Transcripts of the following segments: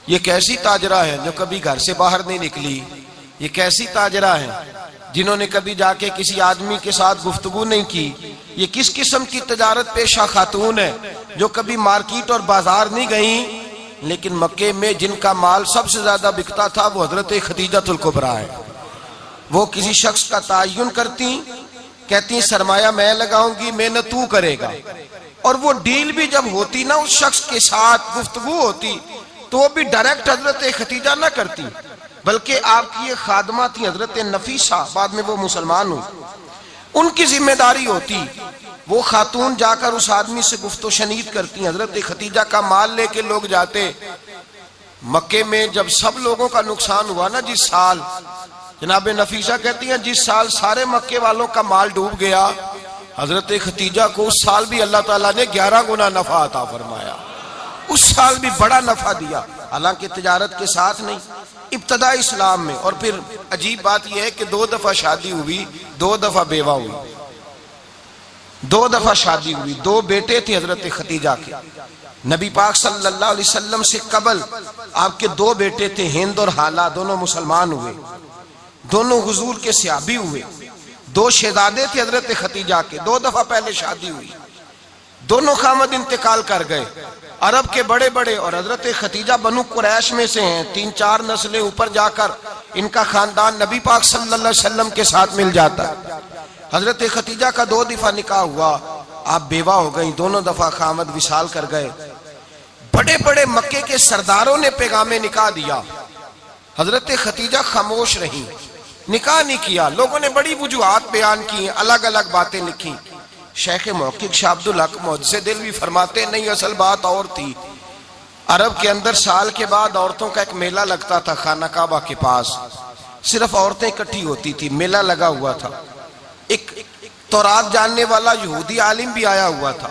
ये कैसी ताजरा है जो कभी घर से बाहर नहीं निकली? ये कैसी ताजरा है जिन्होंने कभी जाके किसी आदमी के साथ गुफ्तगू नहीं की? ये किस किस्म की तजारत पेशा खातून है जो कभी मार्केट और बाजार नहीं गई? लेकिन मक्के में जिनका माल सबसे ज्यादा बिकता था वो हजरत खदीजतुल कुबरा है। वो किसी शख्स का तायुन करती, कहती सरमाया मैं लगाऊंगी, मेहनत तू करेगा। और वो डील भी जब होती ना, उस शख्स के साथ गुफ्तगू होती, तो वो भी डायरेक्ट हजरत खदीजा ना करती, बल्कि आपकी ये खादमा थी हजरत नफीसा, बाद में वो मुसलमान हुई, उनकी जिम्मेदारी होती। वो खातून जाकर उस आदमी से गुफ्तो शनीद करती। हजरत खदीजा का माल लेके लोग जाते मक्के में। जब सब लोगों का नुकसान हुआ ना, जिस साल, जनाब नफीसा कहती हैं जिस साल सारे मक्के वालों का माल डूब गया, हजरत खदीजा को उस साल भी अल्लाह ताला ने 11 गुना नफा अता फरमाया। उस साल भी बड़ा नफा दिया, हालांकि तिजारत के साथ नहीं, इब्तदा इस्लाम में। और फिर अजीब बात यह है कि 2 दफा शादी हुई, 2 दफा बेवा हुई, 2 दफा शादी हुई। 2 बेटे थे हजरत खदीजा के। नबी पाक सल्लल्लाहु अलैहि वसल्लम से कबल आपके 2 बेटे थे, हिंद और हाला, दोनों मुसलमान हुए, दोनों हुजूर के सहाबी हुए। 2 शहजादे थे हजरत खदीजा के, 2 दफा पहले शादी हुई, दोनों खामद इंतकाल कर गए, अरब के बड़े बड़े। और हजरत खदीजा बनु कुरैश में से हैं, 3-4 नस्लें ऊपर जाकर इनका खानदान नबी पाक सल्लल्लाहु अलैहि वसल्लम के साथ मिल जाता है। हजरत खदीजा का 2 दफा निकाह हुआ, आप बेवा हो गई, दोनों दफा खामद विसाल कर गए। बड़े बड़े मक्के के सरदारों ने पैगामे निकाह दिया, हजरत खदीजा खामोश रही, निकाह नहीं किया। लोगों ने बड़ी वजूहात बयान की, अलग अलग बातें लिखी। शेख मुहक्किक शाह अब्दुल हक मुहद्दिस दिलवी फरमाते नहीं, असल बात और थी। अरब के अंदर साल के बाद औरतों का एक मेला लगता था खाना काबा के पास, सिर्फ औरतें इकट्ठी होती थी, मेला लगा हुआ था। एक तौरात जानने वाला यहूदी आलिम भी आया हुआ था।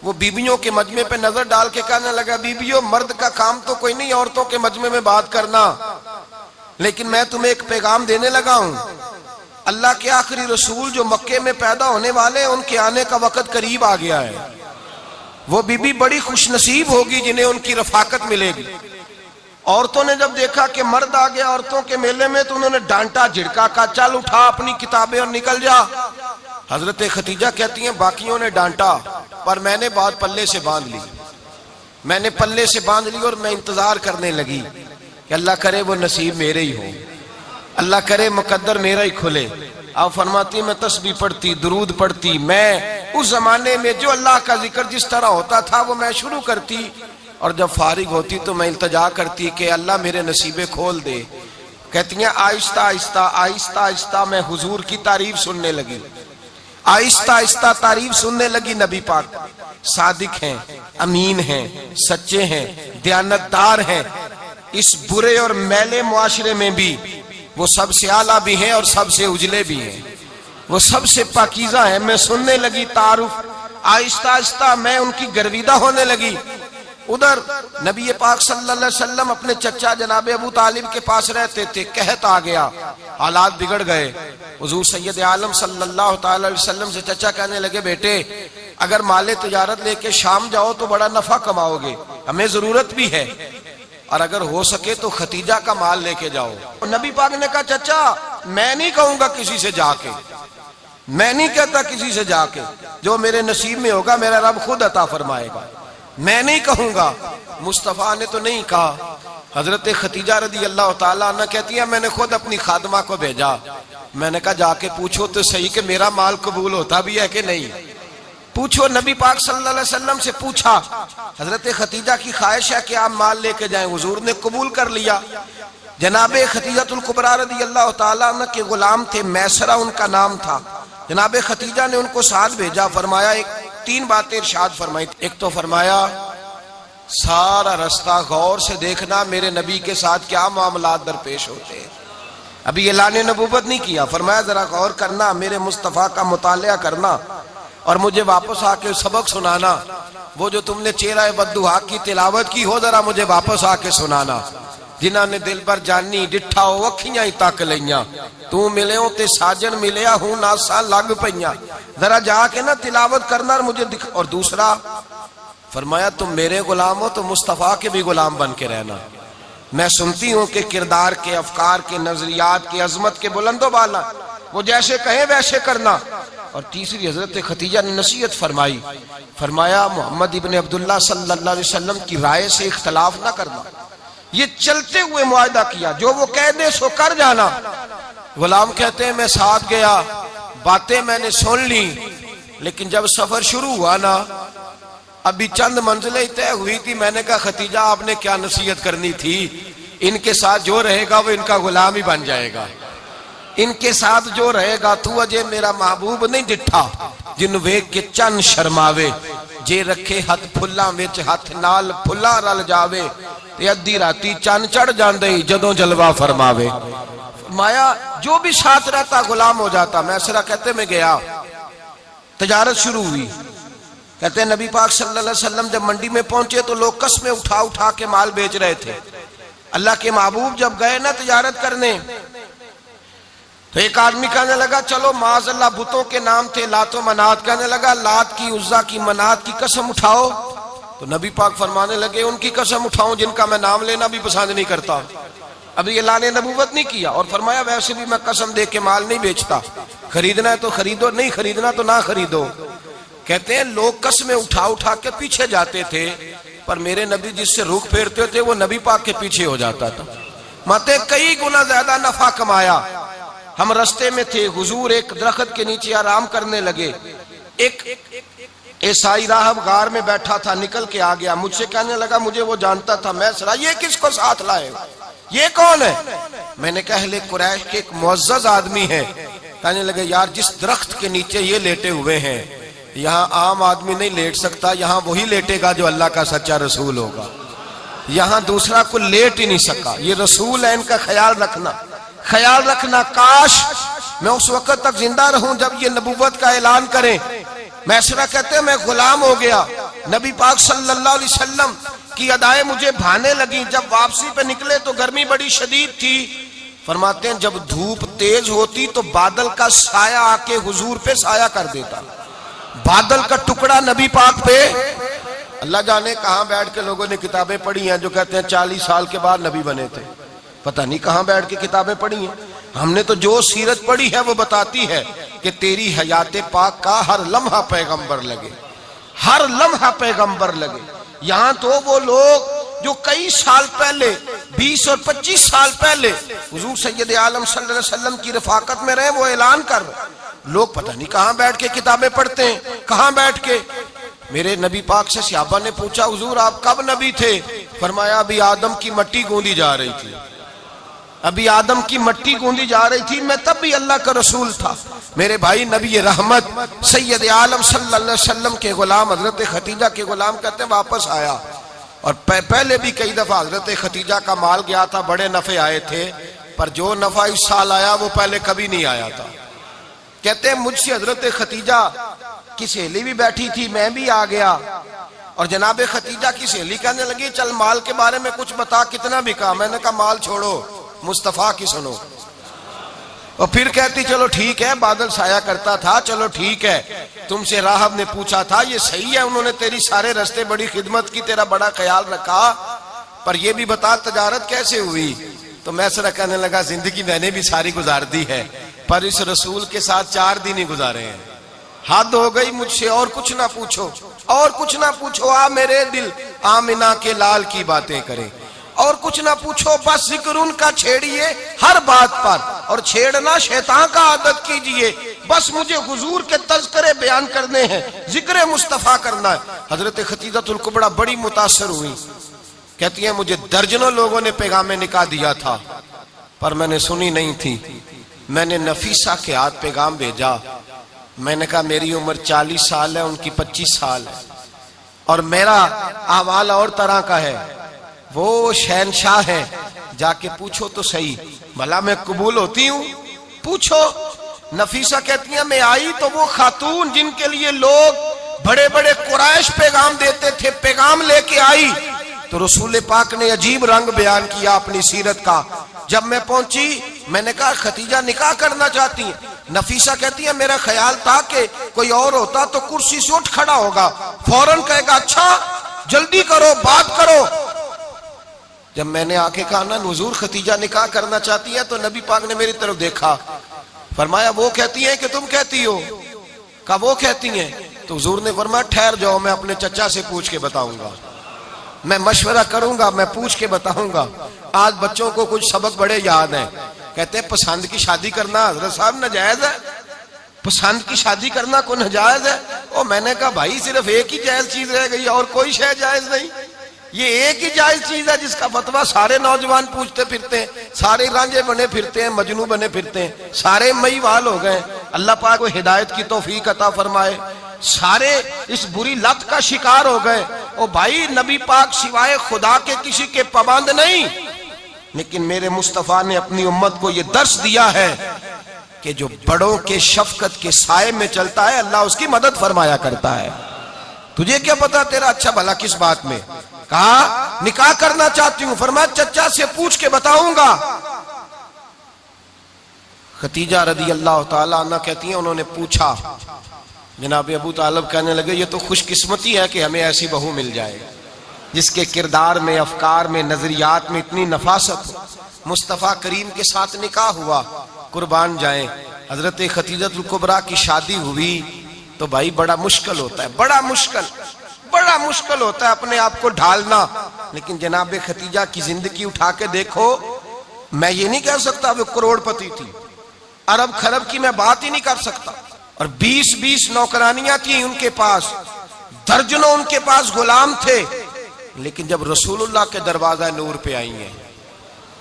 वो बीबियों के मजमे पे नजर डाल के कहने लगा, बीबियों मर्द का काम तो कोई नहीं औरतों के मजमे में बात करना, लेकिन मैं तुम्हें एक पैगाम देने लगा हूं। अल्लाह के आखिरी रसूल जो मक्के में पैदा होने वाले हैं, उनके आने का वक्त करीब आ गया है। वो बीबी बड़ी खुशनसीब होगी जिन्हें उनकी रफाकत मिलेगी। औरतों ने जब देखा कि मर्द आ गया औरतों के मेले में, तो उन्होंने डांटा, झिड़का, का चल उठा अपनी किताबें और निकल जा। हजरत खदीजा कहती हैं बाकियों ने डांटा, पर मैंने बात पल्ले से बांध ली, मैंने पल्ले से बांध ली और मैं इंतजार करने लगी कि अल्लाह करे वो नसीब मेरे ही हो, अल्लाह करे मुकद्दर मेरा ही खुले। आप फरमाती मैं तस्बीह पढ़ती, दुरूद पढ़ती, मैं उस जमाने में जो अल्लाह का जिक्र जिस तरह होता था वो मैं शुरू करती, और जब फारिग होती तो मैं इल्तजा करती कि अल्लाह मेरे नसीबे खोल दे। कहती हैं आहिस्ता आहिस्ता आहिस्ता आहिस्ता मैं हुजूर की तारीफ सुनने लगी, आहिस्ता आहिस्ता तारीफ सुनने लगी। नबी पाक सादिक हैं, अमीन हैं, सच्चे हैं, दयानतदार हैं। इस बुरे और मैले मुआशरे में भी वो सबसे आला भी हैं और सबसे उजले भी हैं, वो सबसे पाकीज़ा है। मैं सुनने लगी तारुफ, आहिस्ता आहिस्ता मैं उनकी गर्विदा होने लगी। उधर नबी पाक सल्लल्लाहु अलैहि वसल्लम अपने चचा जनाब अबू तालिब के पास रहते थे, कहत आ गया, हालात बिगड़ गए। हुजूर सैयद आलम सल्लल्लाहु अलैहि वसल्लम से चचा कहने लगे, बेटे अगर माले तिजारत लेके शाम जाओ तो बड़ा नफा कमाओगे, हमें जरूरत भी है, और अगर हो सके तो खदीजा का माल लेके जाओ। और नबी पाक ने कहा, चचा मैं नहीं कहूंगा किसी से जाके, मैं नहीं कहता किसी से जाके, जो मेरे नसीब में होगा मेरा रब खुद अता फरमाएगा, मैं नहीं कहूंगा। मुस्तफा ने तो नहीं कहा। हजरत खदीजा रदी अल्लाह ताला अन्हा कहती है मैंने खुद अपनी खादमा को भेजा, मैंने कहा जाके पूछो तो सही कि मेरा माल कबूल होता भी है कि नहीं, पूछो। नबी पाक सल्लल्लाहु अलैहि वसल्लम से पूछा। हजरत खदीजा की ख्वाहिश है कि आप माल लेके जाएं, हुजूर ने कबूल कर लिया। जनाबे खदीजतुल कुबरा रदी अल्लाह ताला अन्हा के गुलाम थे, मैसरा उनका नाम था। जनाबे खदीजा ने उनको साथ भेजा, फरमाया 3 बातें इरशाद फरमाई। एक तो फरमाया सारा रास्ता गौर से देखना मेरे नबी के साथ क्या मामलात दरपेश होते हैं। अभी ऐलान नबूवत नहीं किया, फरमाया जरा गौर करना, मेरे मुस्तफ़ा का मुतालिया करना और मुझे वापस आके सबक सुनाना। वो जो तुमने चेहरा बद्दुआ की तिलावत की हो, जरा मुझे वापस आके सुनाना। जिन्होंने दिल पर जानी डिठा हो अखियां ही तक लिया, तू मिले हो ते साजन मिलिया हूं नासा लग पईया, जरा जाके ना तिलावत करना और मुझे दिख। और दूसरा फरमाया तुम मेरे गुलाम हो तो मुस्तफा के भी गुलाम बन के रहना, मैं सुनती हूं कि किरदार के, अफकार के, नजरियात के, अजमत के बुलंदो बाला, वो जैसे कहे वैसे करना। और तीसरी हजरत खतीजा ने नसीहत फरमाई, फरमाया मोहम्मद इब्न अब्दुल्ला सल्लल्लाहु अलैहि वसल्लम की राय से इख्तलाफ ना करना। ये चलते हुए मुआहदा किया, जो वो कह दे सो कर जाना। गुलाम कहते हैं मैं साथ गया, बातें मैंने सुन ली, लेकिन जब सफर शुरू हुआ ना, अभी चंद मंजिलें तय हुई थी, मैंने कहा खतीजा आपने क्या नसीहत करनी थी, इनके साथ जो रहेगा वो इनका गुलाम ही बन जाएगा, इनके साथ जो रहेगा तू अजय मेरा महबूब नहीं डिठा, जिन वेख के चन शर्मावे, जे रखे हथ फुल्लां विच हथ नाल फुल्ला रल जावे, ते अद्धी राती चन चढ़ जांदे जदों जलवा फरमावे। माया जो भी साथ रहता गुलाम हो जाता। मैसरा कहते मैं गया, तजारत शुरू हुई। कहते हैं नबी पाक सल्लल्लाहु अलैहि वसल्लम जब मंडी में पहुंचे तो लोग कस्में उठा उठा के माल बेच रहे थे। अल्लाह के महबूब जब गए ना तजारत करने, तो एक आदमी कहने लगा चलो माज़अल्लाह बुतों के नाम थे लात व मनात, कहने लगा लात की, उज़्ज़ा की, मनात की कसम उठाओ। तो नबी पाक फरमाने लगे उनकी कसम उठाऊं जिनका मैं नाम लेना भी पसंद नहीं करता। अभी अल्लाह ने नबूवत नहीं किया, और फरमाया वैसे भी मैं कसम दे के माल नहीं बेचता, खरीदना है तो खरीदो, नहीं खरीदना तो ना खरीदो। कहते हैं लोग कसमें उठा उठा के पीछे जाते थे, पर मेरे नबी जिससे रुख फेरते थे वो नबी पाक के पीछे हो जाता था। माते कई गुना ज्यादा नफा कमाया। हम रास्ते में थे, हुजूर एक दरख्त के नीचे आराम करने लगे, एक ईसाई राहब गार में बैठा था, निकल के आ गया, मुझसे कहने लगा मुझे वो जानता था। मैं सरा ये किसको साथ लाए, ये कौन है? मैंने कहा अहले कुरैश के एक मुअज़्ज़ज़ आदमी है। कहने लगे यार जिस दरख्त के नीचे ये लेटे हुए हैं, यहाँ आम आदमी नहीं लेट सकता, यहाँ वही लेटेगा जो अल्लाह का सच्चा रसूल होगा, यहाँ दूसरा को लेट ही नहीं सका। ये रसूल है, इनका ख्याल रखना, ख्याल रखना। काश मैं उस वक्त तक जिंदा रहूं जब ये नबूवत का ऐलान करें। मैसरा कहते हैं मैं गुलाम हो गया। नबी पाक सल्लल्लाहु अलैहि वसल्लम की अदाएं मुझे भाने लगी। जब वापसी पे निकले तो गर्मी बड़ी शदीद थी। फरमाते हैं जब धूप तेज होती तो बादल का साया आके हुजूर पे साया कर देता, बादल का टुकड़ा नबी पाक पे। अल्लाह जाने कहां बैठ के लोगों ने किताबें पढ़ी हैं जो कहते हैं 40 साल के बाद नबी बने थे। पता नहीं कहां बैठ के किताबें पढ़ी हैं। हमने तो जो सीरत पढ़ी है वो बताती है कि तेरी हयाते पाक का हर लम्हा पैगंबर लगे, हर लम्हा पैगंबर लगे। यहाँ तो वो लोग जो कई साल पहले 20 और 25 साल पहले हुजूर सैयद आलम सल्लल्लाहु अलैहि वसल्लम की रफाकत में रहे, वो ऐलान कर रहे। लोग पता नहीं कहां बैठ के किताबें पढ़ते हैं, कहां बैठ के। मेरे नबी पाक से सहाबा ने पूछा हुजूर आप कब नबी थे? फरमाया अभी आदम की मट्टी गूंदी जा रही थी, अभी आदम की मट्टी गूंदी जा रही थी, मैं तब भी अल्लाह का रसूल था। मेरे भाई नबी रहमत सैयद आलम सल्लल्लाहु अलैहि वसल्लम के गुलाम हजरत खतीजा के गुलाम कहते वापस आया, और पहले भी कई दफा हजरत खतीजा का माल गया था, बड़े नफे आए थे, पर जो नफा इस साल आया वो पहले कभी नहीं आया था। कहते हैं मुझसे हजरत खतीजा की सहेली भी बैठी थी, मैं भी आ गया, और जनाब खतीजा की सहेली कहने लगी चल माल के बारे में कुछ बता, कितना बिका? मैंने कहा माल छोड़ो, मुस्तफा की सुनो। और फिर कहती चलो ठीक है, बादल साया करता था, चलो ठीक है, तुमसे राहब ने पूछा था, ये सही है, उन्होंने तेरी सारे रास्ते बड़ी खिदमत की, तेरा बड़ा ख्याल रखा, पर ये भी बता तजारत कैसे हुई? तो मैं सरा कहने लगा जिंदगी मैंने भी सारी गुजार दी है, पर इस रसूल के साथ 4 दिन ही गुजारे हैं। हद हो गई मुझसे, और कुछ ना पूछो, और कुछ ना पूछो, आ मेरे दिल आमिना के लाल की बातें करें, और कुछ ना पूछो, बस जिक्र उनका छेड़िए हर बात पर, और छेड़ना शैतान का आदत कीजिए, बस मुझे हुजूर के तज़किरे बयान करने हैं, जिक्र मुस्तफा करना है। हजरत खतीजतुल कुबरा बड़ी मुतासर हुई, कहती है मुझे दर्जनों लोगों ने पैगामे निकाह दिया था, पर मैंने सुनी नहीं थी। मैंने नफीसा के हाथ पैगाम भेजा, मैंने कहा मेरी उम्र 40 साल है, उनकी 25 साल है, और मेरा अहवाल और तरह का है, वो शहनशाह है, जाके पूछो तो सही, भला मैं कबूल होती हूँ? पूछो। नफीसा कहती है मैं आई तो वो खातून जिनके लिए लोग बड़े बड़े कुरैश पैगाम देते थे, पैगाम लेके आई, तो रसूल पाक ने अजीब रंग बयान किया अपनी सीरत का। जब मैं पहुंची मैंने कहा खतीजा निकाह करना चाहती है? नफीसा कहती है मेरा ख्याल था कि कोई और होता तो कुर्सी से उठ खड़ा होगा, फौरन कहेगा अच्छा जल्दी करो, बात करो। जब मैंने आके कहा ना हुजूर खतीजा निकाह करना चाहती है, तो नबी पाक ने मेरी तरफ देखा, फरमाया वो कहती हैं कि तुम कहती हो? कहा वो कहती हैं। तो हुजूर ने फरमाया ठहर जाओ, मैं अपने चचा से पूछ के बताऊंगा, मैं मशवरा करूंगा, मैं पूछ के बताऊंगा। आज बच्चों को कुछ सबक बड़े याद हैं। कहते हैं पसंद की शादी करना हजरत साहब नाजायज है, पसंद की शादी करना को नाजायज है। और मैंने कहा भाई सिर्फ एक ही जायज चीज रह गई और कोई शय जायज नहीं। ये एक ही जायज चीज है जिसका फतवा सारे नौजवान पूछते फिरते हैं, सारे रांझे बने फिरते हैं, मजनू बने फिरते हैं, सारे मईवाल हो गए। अल्लाह पाक को हिदायत की तौफीक अता फरमाए। सारे इस बुरी लत का शिकार हो गए। ओ भाई नबी पाक सिवाय खुदा के किसी के पाबंद नहीं, लेकिन मेरे मुस्तफा ने अपनी उम्मत को यह दर्श दिया है कि जो बड़ों के शफकत के साए में चलता है अल्लाह उसकी मदद फरमाया करता है। तुझे क्या पता तेरा अच्छा भला किस बात में? कहा निकाह करना चाहती हूं, फरमाया चचा से पूछ के बताऊंगा। खतीजा रदी अल्लाह ताला अन्हा कहती हैं उन्होंने पूछा, जनाब अबू तालिब कहने लगे ये तो खुशकिस्मती है कि हमें ऐसी बहू मिल जाए जिसके किरदार में, अफकार में, नजरियात में इतनी नफासत हो। मुस्तफा करीम के साथ निकाह हुआ, कुर्बान जाए। हजरत खतीजतुल कुबरा की शादी हुई तो भाई बड़ा मुश्किल होता है, बड़ा मुश्किल होता है अपने आप को ढालना। लेकिन जनाब खतीजा की जिंदगी उठा के देखो, मैं ये नहीं कह सकता वो करोड़पति थी, अरब खरब की मैं बात ही नहीं कर सकता। और 20-20 नौकरानियां थी उनके पास, दर्जनों उनके पास गुलाम थे। लेकिन जब रसूलुल्लाह के दरवाजा नूर पे आई हैं,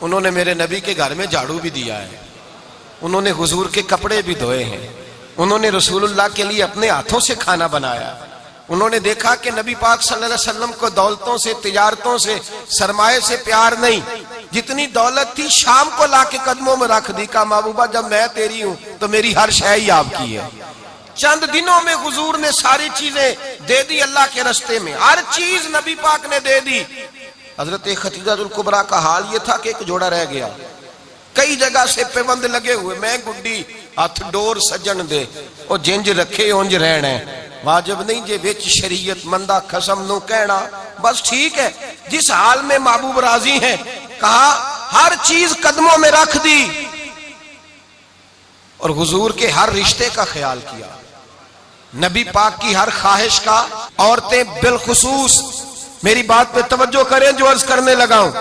उन्होंने मेरे नबी के घर में झाड़ू भी दिया है, उन्होंने हुजूर के कपड़े भी धोए हैं, उन्होंने रसूलुल्लाह के लिए अपने हाथों से खाना बनाया। उन्होंने देखा कि नबी पाक सल्लल्लाहु अलैहि वसल्लम को दौलतों से, तिजारतों से, सरमाए से प्यार नहीं, जितनी दौलत थी शाम को लाके कदमों में रख दी। कहा महबूबा जब मैं तेरी हूं तो मेरी हर शय ही आपकी है। चंद दिनों में हुजूर ने सारी चीजें दे दी अल्लाह के रास्ते में, हर चीज नबी पाक ने दे दी। हजरत खतीजतुल कुबरा का हाल ये था कि एक जोड़ा रह गया, कई जगह से पेबंद लगे हुए, मैं गुड्डी हथ डोर सजन दे और जिंज रखे उंज रहना है। वाजिब नहीं जे विच शरीयत मंदा खसम नु कहना, बस ठीक है जिस हाल में महबूब राजी हैं। कहा हर चीज कदमों में रख दी और हुजूर के हर रिश्ते का ख्याल किया, नबी पाक की हर ख्वाहिश का। औरतें बिलखुसूस मेरी बात पे तवज्जो करें जो अर्ज करने लगा हूं।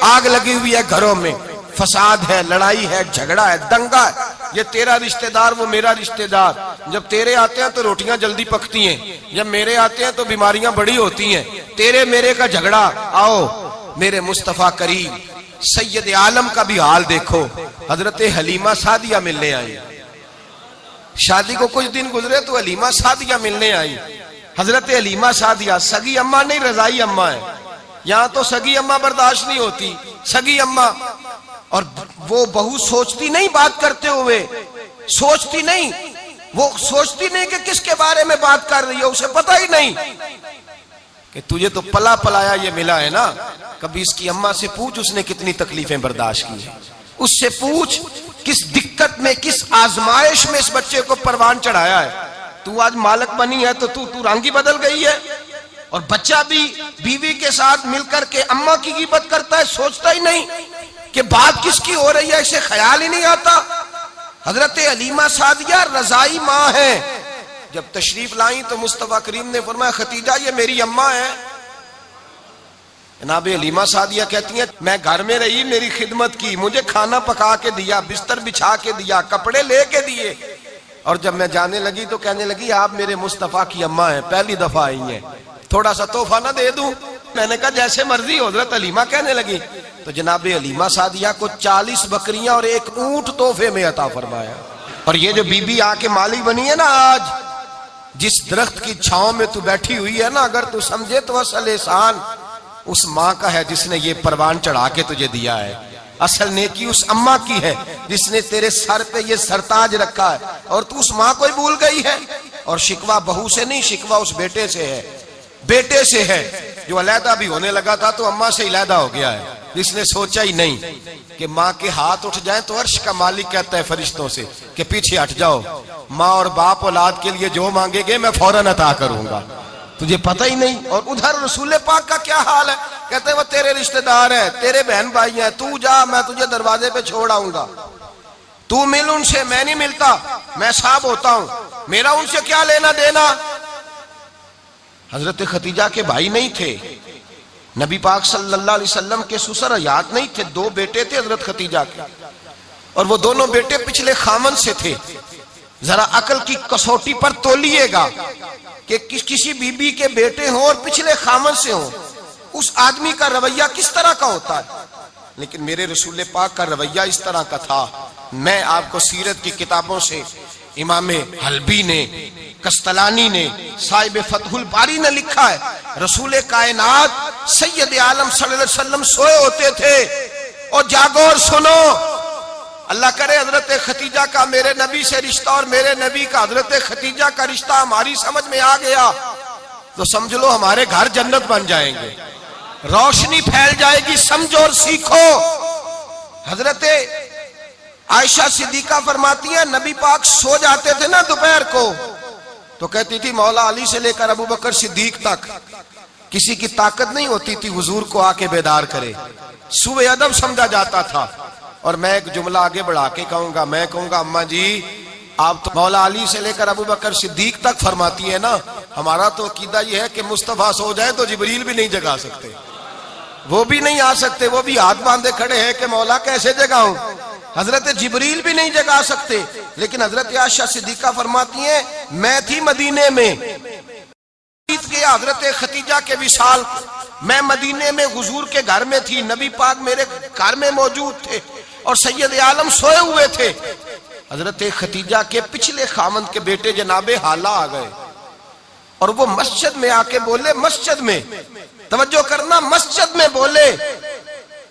आग लगी हुई है घरों में, फसाद है, लड़ाई है, झगड़ा है, दंगा है, ये तेरा रिश्तेदार वो मेरा रिश्तेदार। जब तेरे आते हैं तो रोटियां जल्दी पकती हैं, जब मेरे आते हैं तो बीमारियां बड़ी होती हैं, तेरे मेरे का झगड़ा। आओ मेरे मुस्तफा करीम सैयद आलम का भी हाल देखो। हजरत हलीमा सादिया मिलने आई, शादी को कुछ दिन गुजरे तो हलीमा सादिया मिलने आई। हजरत हलीमा सादिया सगी अम्मा नहीं रजाई अम्मा है, यहां तो सगी अम्मा बर्दाश्त नहीं होती, सगी अम्मा। और वो बहू सोचती नहीं बात करते हुए, सोचती नहीं, वो सोचती नहीं कि किसके बारे में बात कर रही है, उसे पता ही नहीं कि तुझे तो पला पलाया ये मिला है ना। कभी इसकी अम्मा से पूछ उसने कितनी तकलीफें बर्दाश्त की है, उससे पूछ किस दिक्कत में, किस आजमाइश में इस बच्चे को परवान चढ़ाया है। तू आज मालक बनी है तो तू रंग ही बदल गई है। और बच्चा भी बीवी के साथ मिलकर के अम्मा की गिबत करता है, सोचता ही नहीं कि बात किसकी हो रही है, इसे ख्याल ही नहीं आता। हजरत हलीमा सादिया रजाई माँ है। जब तशरीफ लाई तो मुस्तफा करीम ने फरमाया खतीजा ये मेरी अम्मा है। जनाब हलीमा सादिया कहती है मैं घर में रही, मेरी खिदमत की, मुझे खाना पका के दिया, बिस्तर बिछा के दिया, कपड़े लेके दिए, और जब मैं जाने लगी तो कहने लगी आप मेरे मुस्तफा की अम्मा हैं, पहली दफा आई हैं, थोड़ा सा तोहफा ना दे दूं? मैंने कहा जैसे मर्जी। हजरत हलीमा कहने लगी तो जनाब हलीमा सादिया को 40 बकरियां और एक ऊंट तोहफे में अता फरमाया। और ये जो बीबी आके माली बनी है ना, आज जिस दरख्त की छांव में तू बैठी हुई है ना, अगर तू समझे तो असल एहसान उस माँ का है जिसने ये परवान चढ़ा के तुझे दिया है। असल नेकी उस अम्मा की है जिसने तेरे सर पे ये सरताज रखा है, और तू उस माँ को ही भूल गई है। और शिकवा बहू से नहीं, शिकवा उस बेटे से है, बेटे से है जो अलहदा भी होने लगा था तो अम्मा से अलहदा हो गया है, जिसने सोचा ही नहीं कि माँ के हाथ उठ जाए तो अर्श का मालिक कहता है फरिश्तों से कि पीछे हट जाओ, माँ और बाप औलाद के लिए जो मांगेगे मैं फौरन अता करूंगा। तुझे पता ही नहीं। और उधर रसूल पाक का क्या हाल है, कहते वो तेरे रिश्तेदार है, तेरे बहन भाई हैं, तू जा, मैं तुझे दरवाजे पे छोड़ आऊंगा, तू मिल उनसे, मैं नहीं मिलता, मैं साहब होता हूं, मेरा उनसे क्या लेना देना। हजरत खतीजा के भाई नहीं थे, नबी पाक सल्लल्लाहु अलैहि वसल्लम के ससुर हयात नहीं थे, दो बेटे थे हजरत खतीजा के, और वो दोनों बेटे पिछले खामन से थे। जरा अकल की कसौटी पर तोलिएगा कि किसी बीबी के बेटे हों और पिछले खामन से हों, उस आदमी का रवैया किस तरह का होता है। लेकिन मेरे रसूल पाक का रवैया इस तरह का था। मैं आपको सीरत की किताबों से, इमाम हल्बी ने, कस्तलानी ने, साहिब फतहुल बारी ने लिखा है, रसूल कायनात सैयद आलम सल्लल्लाहु अलैहि वसल्लम सोए होते थे और जागो और सुनो, अल्लाह करे हजरत खतीजा का मेरे नबी से रिश्ता और मेरे नबी का हजरत खतीजा का रिश्ता हमारी समझ में आ गया तो समझ लो हमारे घर जन्नत बन जाएंगे, रोशनी फैल जाएगी। समझो और सीखो। हजरत आयशा सिद्दीका फरमाती है, नबी पाक सो जाते थे ना दोपहर को तो कहती थी मौला अली से लेकर अबू बकर सिद्दीक तक किसी की ताकत नहीं होती थी हुजूर को आके बेदार करे, सुबह अदब समझा जाता था। और मैं एक जुमला आगे बढ़ा के कहूंगा, मैं कहूंगा अम्मा जी आप तो मौला अली से लेकर अबू बकर सिद्दीक तक फरमाती है ना, हमारा तो अकीदा यह है कि मुस्तफा सो जाए तो जिब्रील भी नहीं जगा सकते, वो भी नहीं आ सकते, वो भी हाथ बांधे खड़े हैं कि मौला कैसे जगाऊं, हजरत जिब्रील भी नहीं जगा सकते। लेकिन हजरत आयशा सिद्दीका फरमाती है, मैं थी मदीने में, गया हजरत खतीजा के विसाल, मैं मदीने में हुजूर के घर में थी, नबी पाक मेरे घर में मौजूद थे और सैयद आलम सोए हुए थे। हजरत खतीजा के पिछले खामन के बेटे जनाबे हाला आ गए और वो मस्जिद में आके बोले, मस्जिद में तवज्जो करना, मस्जिद में बोले,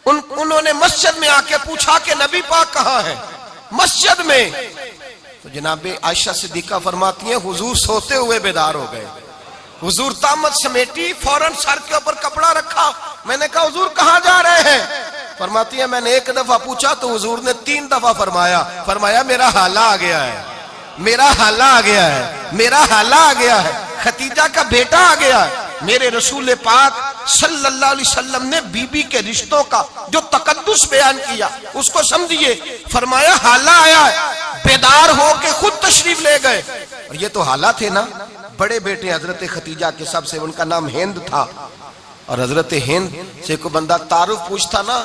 उन्होंने मस्जिद में आके पूछा कि नबी पाक कहाँ है, मस्जिद में। तो जनाबे आयशा सिद्दीका फरमाती हैं, हुजूर सोते हुए बेदार हो गए, हुजूर तामत समेटी, फौरन सर के ऊपर कपड़ा रखा, मैंने कहा हुजूर कहाँ जा रहे हैं। फरमाती है मैंने एक दफा पूछा तो हुजूर ने 3 दफा फरमाया मेरा हाला आ गया है, मेरा हाला आ गया है, मेरा हाला आ गया है, खतीजा का बेटा आ गया है। मेरे रसूल पाक सल्लल्लाहु अलैहि वसल्लम ने बीबी के रिश्तों का जो तकद्दुस बयान किया उसको समझिए, फरमाया हाला आया है, बेदार होके खुद तशरीफ ले गए। और ये तो हाला थे ना, बड़े बेटे हजरत खतीजा के सबसे, उनका नाम हिंद था। और हजरत हिंद से कोई बंदा तारुफ पूछता ना,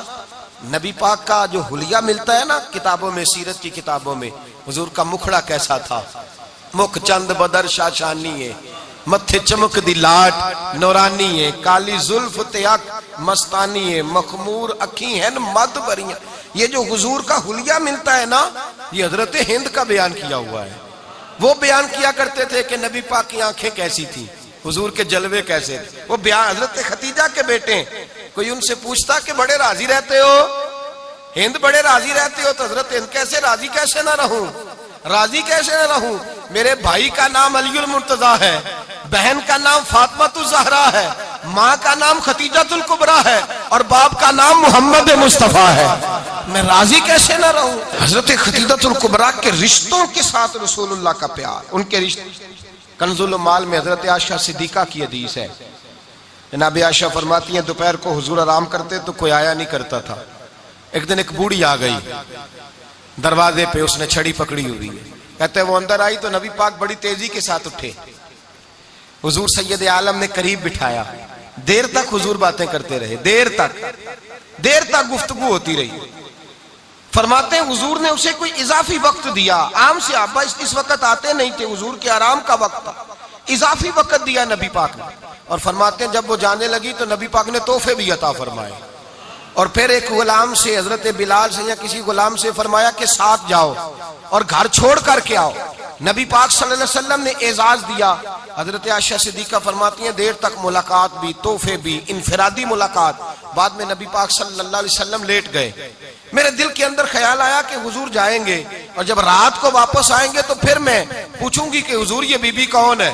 नबी पाक का जो हुलिया मिलता है ना किताबों में, सीरत की किताबों में, हुजूर का मुखड़ा कैसा था, मुख चंद बदर शाशानी है, मत्थे चमक दी लाट नौरानी है, काली जुल्फ त्याग मस्तानी है, मखमूर अखी है मद भरियां। ये जो हुजूर का हुलिया मिलता है ना, ये हजरत हिंद का बयान किया हुआ है। वो बयान किया करते थे कि नबी पाक की आंखें कैसी थी, हुजूर के जलवे कैसे थे। वो बयान हजरत खतीजा के बेटे, कोई उनसे पूछता कि बड़े राजी रहते हो, हिंद बड़े राजी रहते हो, तो हजरत हिंद कैसे राजी कैसे ना रहूं, राजी कैसे ना रहूं, मेरे भाई का नाम अलीउल मुर्तजा है, बहन का नाम फातिमातुज ज़हरा है, माँ का नाम खतीजातुल कुबरा है और बाप का नाम मोहम्मद मुस्तफा है, मैं राजी कैसे ना रहूं। हजरत खतीजातुल कुबरा के रिश्तों के साथ रसूलुल्लाह का प्यार, उनके रिश्ते। कंजुल माल में हजरत आयशा सिद्दीका की हदीस है, जनाब आयशा फरमाती हैं दोपहर को हुजूर आराम करते तो कोई आया नहीं करता था। एक दिन एक बूढ़ी आ गई दरवाजे पे, उसने छड़ी पकड़ी हुई है, कहते वो अंदर आई तो नबी पाक बड़ी तेजी के साथ उठे, हुजूर सैयद आलम ने करीब बिठाया, देर तक हुजूर बातें करते रहे, देर तक गुफ्तगू होती रही। फरमाते हैं हुजूर ने उसे कोई इजाफी वक्त दिया, आम से आबा इस वक्त आते नहीं थे, हुजूर के आराम का वक्त था, इजाफी वक्त दिया नबी पाक ने। और फरमाते हैं जब वो जाने लगी तो नबी पाक ने तोहफे भी अता फरमाए। और फिर एक गुलाम से, हजरत बिलाल से या किसी गुलाम से फरमाया कि साथ जाओ और घर छोड़ करके आओ। नबी पाक सल्लल्लाहु अलैहि वसल्लम ने एजाज दिया। हजरत आयशा सिद्दीका फरमाती हैं देर तक मुलाकात भी, तोहफे भी, इनफरादी मुलाकात। बाद में नबी पाक सल्लल्लाहु अलैहि वसल्लम लेट गए। मेरे दिल के अंदर ख्याल आया कि हुजूर जाएंगे और जब रात को वापस आएंगे तो फिर मैं पूछूंगी कि हुजूर ये बीबी कौन है,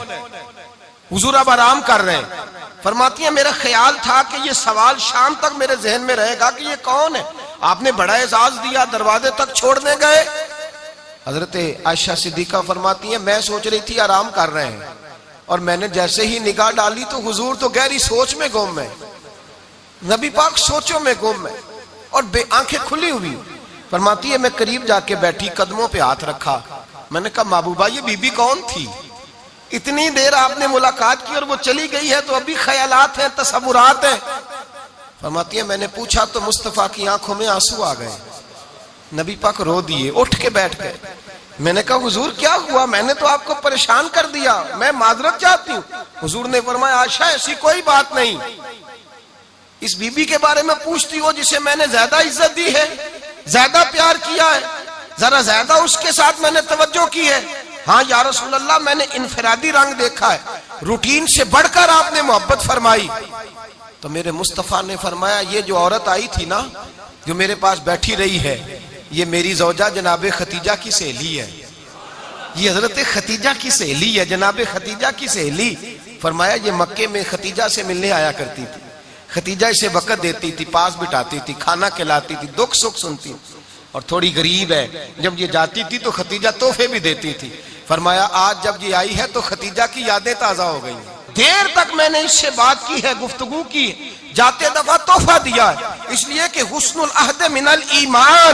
हुजूर अब आराम कर रहे हैं। फरमाती है मेरा ख्याल था कि ये सवाल शाम तक मेरे जहन में रहेगा कि ये कौन है, आपने बड़ा एजाज दिया, दरवाजे तक छोड़ने गए। हजरत आयशा सिद्दीका फरमाती है मैं सोच रही थी आराम कर रहे हैं और मैंने जैसे ही निगाह डाली तो हुजूर तो गहरी सोच में गुम है। नबी पाक सोचों में गुम है और आंखें खुली हुई। फरमाती है मैं करीब जाके बैठी, कदमों पे हाथ रखा। मैंने कहा महबूबा ये बीबी कौन थी? इतनी देर आपने मुलाकात की और वो चली गई है, तो अभी ख्यालात हैं, तसव्वुरात हैं। फरमाती है मैंने पूछा तो मुस्तफा की आंखों में आंसू आ गए। नबी पाक रो दिए, उठ के बैठ गए। मैंने कहा हुजूर क्या हुआ? मैंने तो आपको परेशान कर दिया, मैं माजरत चाहती हूँ। हुजूर ने फरमाया आशा ऐसी कोई बात नहीं, इस बीबी के बारे में पूछती हो जिसे मैंने ज्यादा इज्जत दी है, ज्यादा प्यार किया है, जरा ज्यादा उसके साथ मैंने तवज्जो की है। हाँ या रसूल अल्लाह, मैंने इनफरादी रंग देखा है, रूटीन से बढ़कर आपने मोहब्बत फरमाई। तो मेरे मुस्तफा ने फरमाया ये जो औरत आई थी ना, जो मेरे पास बैठी रही है, ये मेरी जौजा जनाबे खतीजा की सहेली है। ये हजरत खतीजा की सहेली है, जनाबे खतीजा की सहेली। फरमाया ये मक्के में खतीजा से मिलने आया करती थी, खतीजा इसे वक़्त देती थी, पास बिठाती थी, खाना खिलाती थी, दुख सुख सुनती, और थोड़ी गरीब है, जब ये जाती थी तो खतीजा तोहफे भी देती थी। फरमाया आज जब ये आई है तो खतीजा की यादें ताजा हो गई। देर तक मैंने इससे बात की है, गुफ्तगू की, जाते दफा तोहफा दिया है, इसलिए कि हुस्नुल अहद मिनल ईमान,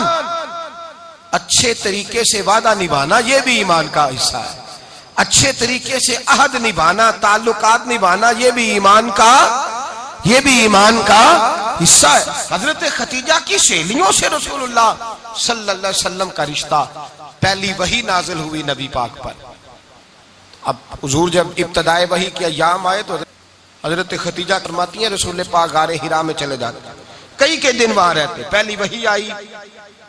अच्छे तरीके से वादा निभाना ये भी ईमान का हिस्सा है। अच्छे तरीके से अहद निभाना, ताल्लुकात निभाना ये भी ईमान का हिस्सा है। हजरत खतीजा की सहेलियों से रसूलुल्लाह सल्लल्लाहु अलैहि वसल्लम का रिश्ता, पहली वही नाजिल हुई नबी पाक पर। अब हुजूर जब इब्तदाए वही के अय्याम आए तो हजरत खतीजा फरमाती हैं रसूल पाक गारे हिरा में चले जाते, कई के दिन वहां रहते। पहली वही आई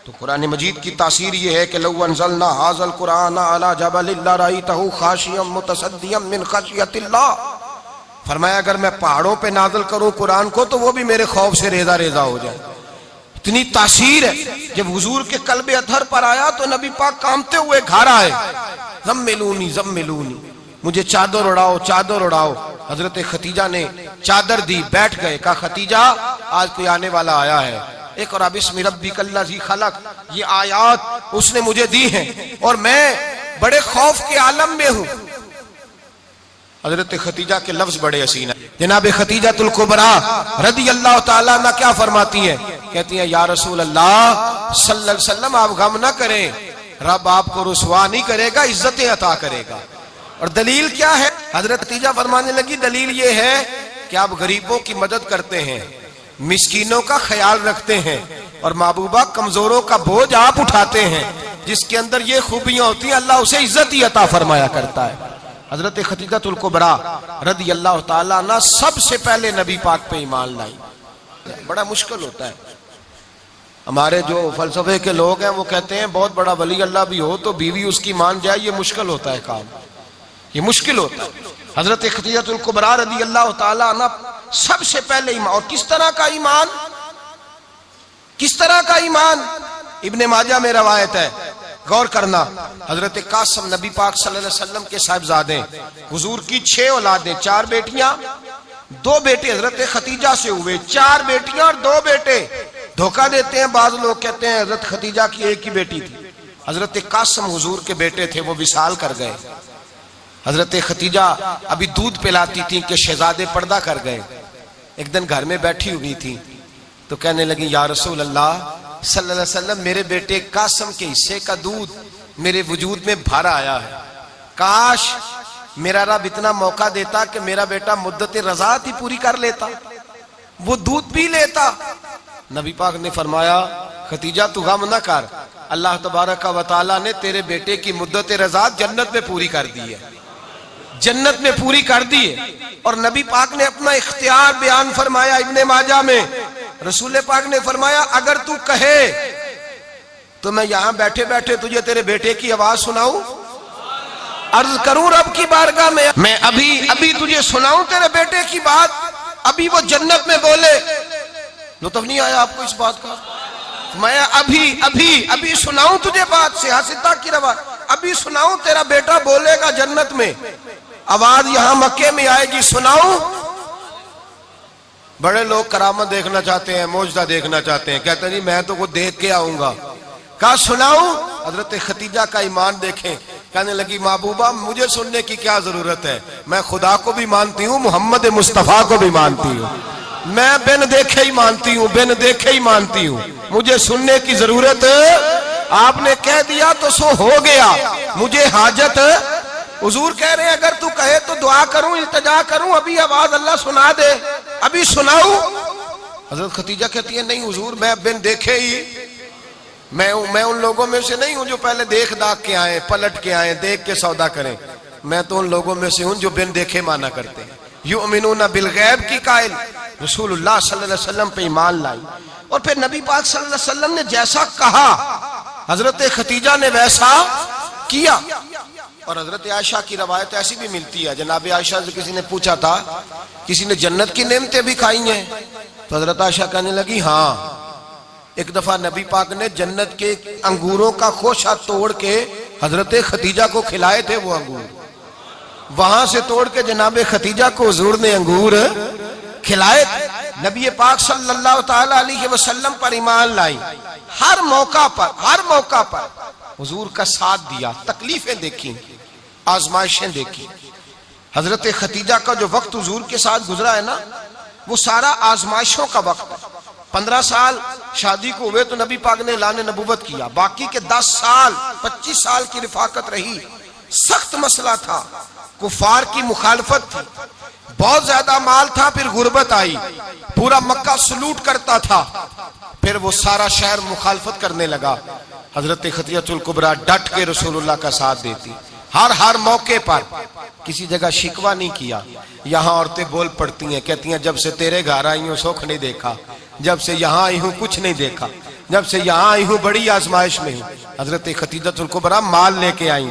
तो कुरान मजीद की तासीर ये है कि लौ अनज़लना हाज़ल कुरान अला जबलिन लरअयतहु खाशियम मुतसद्दियम मिन खशियतिल्लाह। फरमाया अगर मैं पहाड़ों पे नाज़िल करूं कुरान को तो वो भी मेरे खौफ से रेजा रेजा हो जाए। इतनी तासीर है। जब हुजूर के कल्बे अथर पर आया तो नबी पाक कांपते हुए घर आए, ज़म्मिलूनी ज़म्मिलूनी, मुझे चादर उड़ाओ चादर उड़ाओ। हजरत खतीजा ने चादर दी, बैठ गए। कहा खतीजा आज कोई आने वाला आया है, एक और बिस्मि रब्बिकल्लज़ी खलक, ये आयात उसने मुझे दी हैं और मैं बड़े खौफ के आलम में हूं। हजरत खतीजा के लफ्ज बड़े हसीन है। जनाब खतीजातुल कुबरा रदी अल्लाह ताला अन्हा क्या फरमाती हैं? कहती हैं या रसूल अल्लाह सल्लल्लाहु अलैहि वसल्लम आप गम ना करें, रब आपको रुसवा नहीं करेगा, इज्जतें अता करेगा। और दलील क्या है? हजरत खतीजा फरमाने लगी दलील ये है कि आप गरीबों की मदद करते हैं, मिस्कीनों का ख्याल रखते हैं, और महबूबा कमजोरों का बोझ आप उठाते हैं। जिसके अंदर ये खूबियां होती हैं अल्लाह उसे इज्जत ही अता फरमाया करता है। हजरत खतीजातुल कुबरा रदी अल्लाह ताला अन्हा सबसे पहले नबी पाक पे ईमान लाई। बड़ा मुश्किल होता है। हमारे जो फलसफे के लोग हैं वो कहते हैं बहुत बड़ा वली अल्लाह भी हो तो बीवी उसकी मान जाए, ये मुश्किल होता है काम, ये मुश्किल होता है। हजरत खतीजातुल कुबरा रदी अल्लाह ताला अन्हा सबसे पहले ईमान, और किस तरह का ईमान, किस तरह का ईमान? इब्ने माजा में रवायत है, गौर करना। हजरत कासिम नबी पाक सल्लल्लाहु अलैहि वसल्लम के साहिबजादे, हुजूर की 6 औलादें, 4 बेटियां 2 बेटे हजरत खतीजा से हुए, 4 बेटियां और 2 बेटे। धोखा देते हैं बाज लोग, कहते हैं हजरत खतीजा की एक ही बेटी थी। हजरत कासिम हुजूर के बेटे थे, वो विसाल कर गए। हजरत खतीजा अभी दूध पिलाती थी कि शहजादे पर्दा कर गए। एक दिन घर में बैठी हुई थी तो कहने लगी या रसूल अल्लाह सल्लल्लाहु अलैहि वसल्लम मेरे बेटे कासिम के हिस्से का दूध मेरे वजूद में भर आया है, काश मेरा रब इतना मौका देता कि मेरा बेटा मुद्दत रज़ात ही पूरी कर लेता, वो दूध पी लेता। नबी पाक ने फरमाया खतीजा तू गम न कर, अल्लाह तबारक व तआला ने तेरे बेटे की मुद्दत रज़ात जन्नत में पूरी कर दी है, जन्नत में पूरी कर दी है। और नबी पाक ने अपना इख्तियार बयान फरमाया इब्ने माजा में, रसूल पाक ने फरमाया अगर तू कहे तो मैं यहां बैठे बैठे तुझे तेरे बेटे की आवाज सुनाऊं, अर्ज करूं रब की बारगाह में, मैं अभी अभी तुझे सुनाऊं तेरे बेटे की बात, अभी वो जन्नत में बोले। लुत्फ नहीं आया आपको इस बात का? मैं अभी अभी अभी सुनाऊं तुझे बात, से हासिता की रवाज, अभी सुनाऊं तेरा बेटा बोलेगा जन्नत में, आवाज यहां मक्के में आएगी, सुनाऊं। बड़े लोग करामत देखना चाहते हैं, मौजदा देखना चाहते हैं, कहते हैं जी मैं तो वो देख के आऊंगा। कहा सुनाऊं? हजरत खतीजा का ईमान देखें, कहने लगी महबूबा मुझे सुनने की क्या जरूरत है, मैं खुदा को भी मानती हूँ, मोहम्मद मुस्तफा को भी मानती हूँ, मैं बिन देखे ही मानती हूँ, बिन देखे ही मानती हूँ, मुझे सुनने की जरूरत, आपने कह दिया तो सो हो गया, मुझे हाजत। हुजूर कह रहे हैं अगर तू कहे तो दुआ करूं, इल्तिजा करूं, अभी आवाज अल्लाह सुना दे, अभी सुनाऊं? हजरत खतीजा कहती है नहीं हुजूर, मैं बिन देखे ही, मैं उन लोगों में से नहीं हूं जो पहले देख दाख के आए, पलट के आए, देख के सौदा करें। मैं तो उन लोगों में से हूं जो बिन देखे माना करते हैं। युमिनूना बिल गैब की कायल रसूलुल्लाह सल्लल्लाहु अलैहि वसल्लम पे ईमान लाई। और फिर नबी पाक सल्लल्लाहु अलैहि वसल्लम ने जैसा कहा हजरत खतीजा ने वैसा किया। और हजरत आयशा की रवायत ऐसी भी मिलती है, जनाब आयशा से किसी ने पूछा था किसी ने जन्नत की नेमतें भी खाई हैं? तो हजरत आयशा कहने लगी हाँ, एक दफा नबी पाक ने जन्नत के अंगूरों का खोशा तोड़ के हजरत खतीजा को खिलाए थे। वो अंगूर वहां से तोड़ के जनाब खतीजा को हुजूर ने अंगूर खिलाए थे। नबी पाक सल्लल्लाहु ताला अलैहि वसल्लम पर ईमान लाई, हर मौका पर हुजूर का साथ दिया, तकलीफें देखी, आजमाइशें देखी। हजरत खतीजा का जो वक्त हुजूर के साथ गुजरा है ना, वो सारा आजमाइशों का वक्त है। 15 साल शादी को हुए तो नबी पाक ने ऐलान नबूवत किया, बाकी के 10 साल 25 साल की रिफाकत रही। सख्त मसला था, कुफार की मुखालफत थी, बहुत ज्यादा माल था, फिर गुर्बत आई, पूरा मक्का सलूट करता था, फिर वो सारा शहर मुखालफत करने लगा। हजरत खतीजतुल कुबरा डट के रसूलुल्लाह का साथ देती, हर मौके पर किसी जगह शिकवा नहीं किया। यहाँ औरतें बोल पड़ती हैं, कहती हैं जब से तेरे घर आई हूँ सुख नहीं देखा, जब से यहाँ आई हूँ कुछ नहीं देखा, जब से यहाँ आई हूँ बड़ी आजमाइश में हूँ। हजरत खतीजतुल कुबरा माल लेके आई,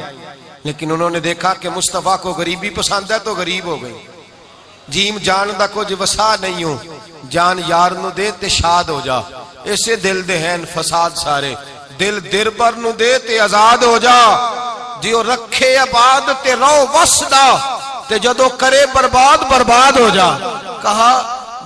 लेकिन उन्होंने देखा कि मुस्तफा को गरीबी पसंद है तो गरीब हो गई। जीम जान दा कुछ वसा नहीं हूं, जान यार नु दे ते शाद हो जा, ऐसे दिल दे हैं फसाद सारे, दिल दिरबर नु दे ते आजाद हो जा, जियो रखे आबाद ते रो वसदा, ते जदों करे बर्बाद हो जा। कहा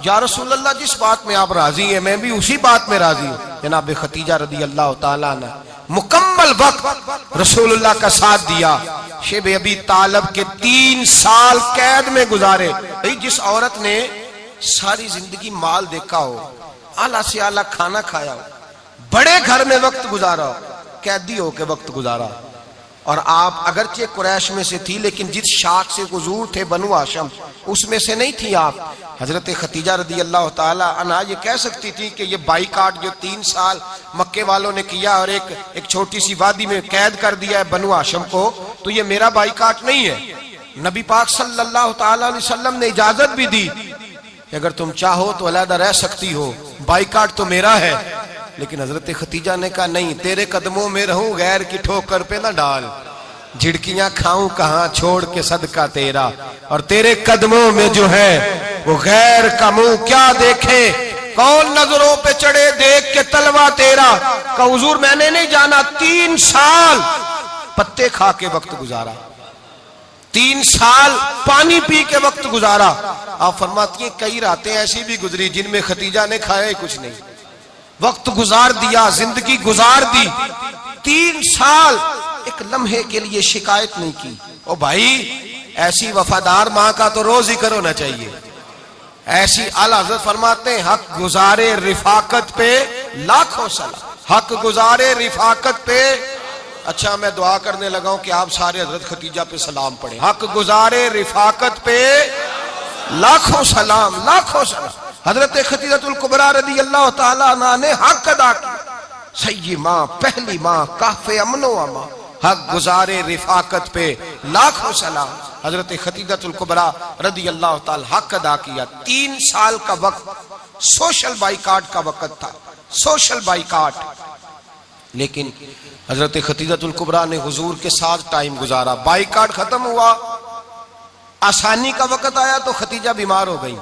या रसूल अल्लाह जिस बात में आप राजी हैं मैं भी उसी बात में राजी हूं। जनाब खतीजा रदी अल्लाह ताला ने मुकम्मल वक्त रसूलुल्लाह का साथ दिया। शेब अबी तालब के 3 साल कैद में गुजारे। जिस औरत ने सारी जिंदगी माल देखा हो, आला से आला खाना खाया हो, बड़े घर में वक्त गुजारा हो, कैदी हो के वक्त गुजारा। और आप अगरचे कुरैश में से थी, लेकिन जिस शाख से हुजूर थे बनु हाशिम उसमें से नहीं थी आप। हजरत खतीजा रदी अल्लाह ताला अन्हा ये कह सकती थी कि ये बाइकाट जो 3 साल मक्के वालों ने किया और एक छोटी सी वादी में कैद कर दिया है बनु हाशिम को, तो ये मेरा बाइकाट नहीं है। नबी पाक सल्लल्लाहु ताला अलैहि वसल्लम ने इजाजत भी दी कि अगर तुम चाहो तो अलहदा रह सकती हो, बाइकाट तो मेरा है। लेकिन हजरत खतीजा ने कहा नहीं, तेरे कदमों में रहूं, गैर की ठोकर पे ना डाल, झिड़कियां खाऊं कहां छोड़ के सदका तेरा, और तेरे कदमों में जो है वो गैर का मुंह क्या देखे, कौन नजरों पे चढ़े देख के तलवा तेरा। का हुजूर मैंने नहीं जाना, 3 साल पत्ते खा के वक्त गुजारा, 3 साल पानी पी के वक्त गुजारा। आप फरमाती हैं कई रातें ऐसी भी गुजरी जिनमें खतीजा ने खाया ही कुछ नहीं, वक्त गुजार दिया, जिंदगी गुजार दी। 3 साल एक लम्हे के लिए शिकायत नहीं की। ओ भाई, ऐसी वफादार माँ का तो रोज जिक्र होना चाहिए। ऐसी आला हज़रत फरमाते हैं हक गुजारे रिफाकत पे लाखों सलाम, हक गुजारे रिफाकत पे। अच्छा, मैं दुआ करने लगा हूं कि आप सारे हजरत खतीजा पे सलाम पढ़े। हक गुजारे रिफाकत पे लाखों सलाम, लाखों सलाम। हजरत खतीजतुल कुबरा रदी अल्लाह ताला अन्हा ने हक अदा किया। सही माँ, पहली माँ, काफे अमनो अमा, हक गुजारे रिफाकत पे लाखों सलाम। हजरत खतीजतुल कुबरा रदी अल्लाह ताला हक अदा किया। 3 साल का वक्त सोशल बाइकाट का वक्त था, सोशल बाइकाट। लेकिन हजरत खतीजतुल कुबरा ने हुजूर के साथ टाइम गुजारा। बाइकाट खत्म हुआ, आसानी का वक्त आया तो खतीजा बीमार हो गई।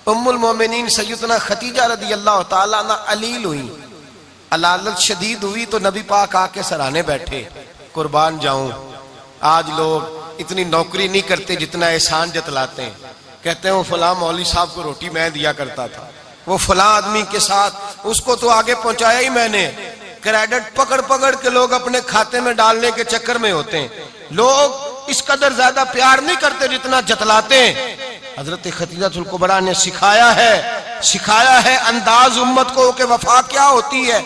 उम्मुल मोमिनीन सैयदना खतीजा रदी अल्लाह ताला अन्हा अलील हुई, अलालत शदीद हुई तो नबी पाक आके सराहने बैठे। कुर्बान जाऊं, आज लोग इतनी नौकरी नहीं करते जितना एहसान जतलाते हैं। कहते हैं वो फलां मौलवी साहब को रोटी मैं दिया करता था, वो फलां आदमी के साथ उसको तो आगे पहुंचाया ही मैंने। क्रेडिट पकड़ पकड़ के लोग अपने खाते में डालने के चक्कर में होते हैं। लोग इस कदर ज्यादा प्यार नहीं करते जितना जतलाते हैं। हजरत खतीजातुल कुबरा ने सिखाया है अंदाज उम्मत को कि वफा क्या होती है।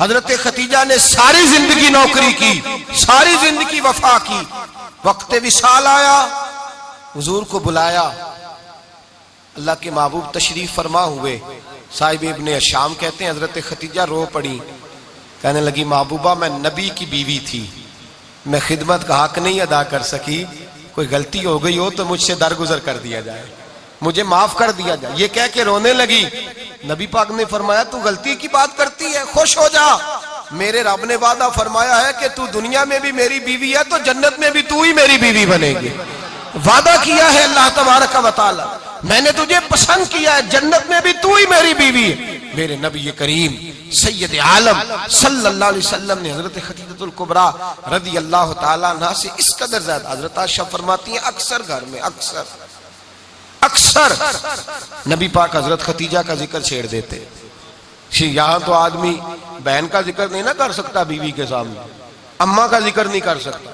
हजरत खतीजा ने सारी जिंदगी नौकरी की, सारी जिंदगी वफा की। वक्त विसाल आया, हुजूर को बुलाया, अल्लाह के महबूब तशरीफ फरमा हुए। साहिब इब्ने शाम कहते हैं हजरत खतीजा रो पड़ी, कहने लगी महबूबा मैं नबी की बीवी थी, मैं खिदमत का हक नहीं अदा कर सकी, कोई गलती हो गई हो तो मुझसे दरगुजर कर दिया जाए, मुझे माफ कर दिया जाए। ये कह के रोने लगी। नबी पाक ने फरमाया तू गलती की बात करती है, खुश हो जा, मेरे रब ने वादा फरमाया है कि तू दुनिया में भी मेरी बीवी है तो जन्नत में भी तू ही मेरी बीवी बनेगी। वादा किया है अल्लाह तबारक व तआला, मैंने तुझे पसंद किया है, जन्नत में भी तू ही मेरी बीवी है। मेरे नबी करीम सैयद आलम सल्लल्लाहु अलैहि वसल्लम ने हजरत खतीजातुल कुबरा रदी अल्लाह तआला अन्हा से इस कदर ज्यादा, हजरत आयशा फरमाती हैं अक्सर घर में अक्सर नबी पाक हजरत खतीजा का जिक्र छेड़ देते। यहाँ तो आदमी बहन का जिक्र नहीं ना कर सकता बीवी के सामने, अम्मा का जिक्र नहीं कर सकता,